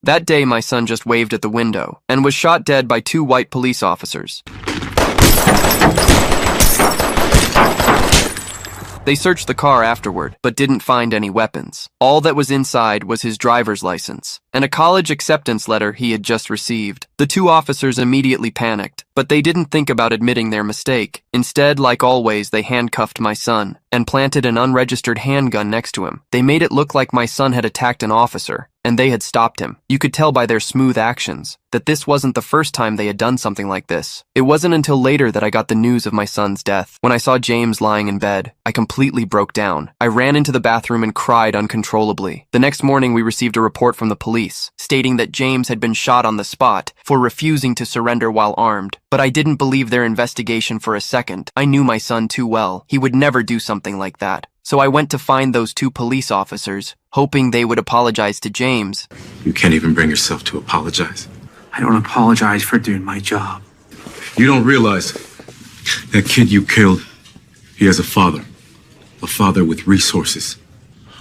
That day, my son just waved at the window and was shot dead by 2 white police officers. They searched the car afterward, but didn't find any weapons. All that was inside was his driver's license and a college acceptance letter he had just received. The 2 officers immediately panicked, but they didn't think about admitting their mistake. Instead, like always, they handcuffed my son and planted an unregistered handgun next to him. They made it look like my son had attacked an officer, and they had stopped him. You could tell by their smooth actions that this wasn't the first time they had done something like this. It wasn't until later that I got the news of my son's death. When I saw James lying in bed, I completely broke down. I ran into the bathroom and cried uncontrollably. The next morning, we received a report from the police stating that James had been shot on the spot for refusing to surrender while armed. But I didn't believe their investigation for a second. I knew my son too well. He would never do something like that. So I went to find those 2 police officers, hoping they would apologize to James. You can't even bring yourself to apologize. I don't apologize for doing my job. You don't realize that kid you killed, he has a father with resources,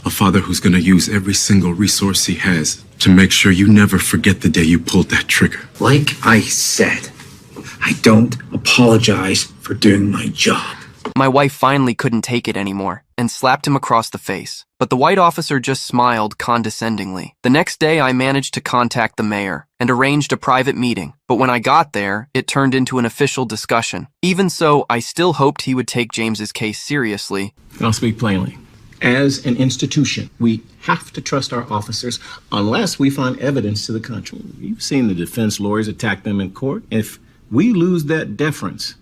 a father who's gonna use every single resource he has to make sure you never forget the day you pulled that trigger. Like I said, I don't apologize for doing my job. My wife finally couldn't take it anymore and slapped him across the face. But the white officer just smiled condescendingly. The next day, I managed to contact the mayor and arranged a private meeting. But when I got there, it turned into an official discussion. Even so, I still hoped he would take James's case seriously. I'll speak plainly. As an institution, we have to trust our officers unless we find evidence to the contrary. You've seen the defense lawyers attack them in court. If we lose that deference,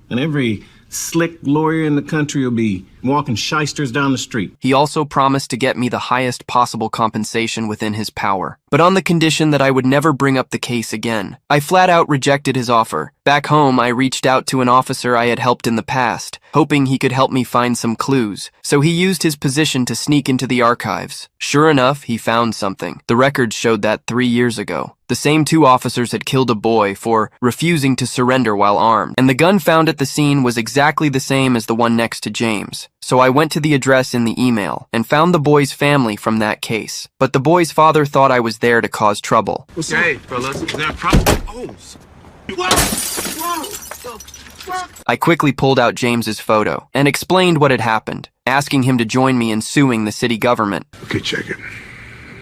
then every slick lawyer in the country will be walking shysters down the street. He also promised to get me the highest possible compensation within his power, but on the condition that I would never bring up the case again. I flat out rejected his offer. Back home, I reached out to an officer I had helped in the past, hoping he could help me find some clues. So he used his position to sneak into the archives. Sure enough, he found something. The records showed that 3 years ago, the same 2 officers had killed a boy for refusing to surrender while armed, and the gun found at the scene was exactly the same as the one next to James. So I went to the address in the email and found the boy's family from that case. But the boy's father thought I was there to cause trouble. Hey, fellas, is there a problem? I quickly pulled out James's photo and explained what had happened, asking him to join me in suing the city government. Okay, check it.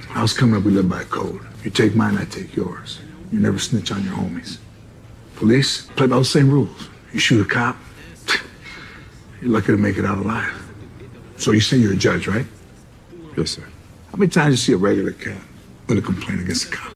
House coming up, we live by code. You take mine, I take yours. You never snitch on your homies. Police, play by the same rules. You shoot a cop, you're lucky to make it out alive. So you say you're a judge, right? Yes, sir. How many times you see a regular cat with a complaint against a cop?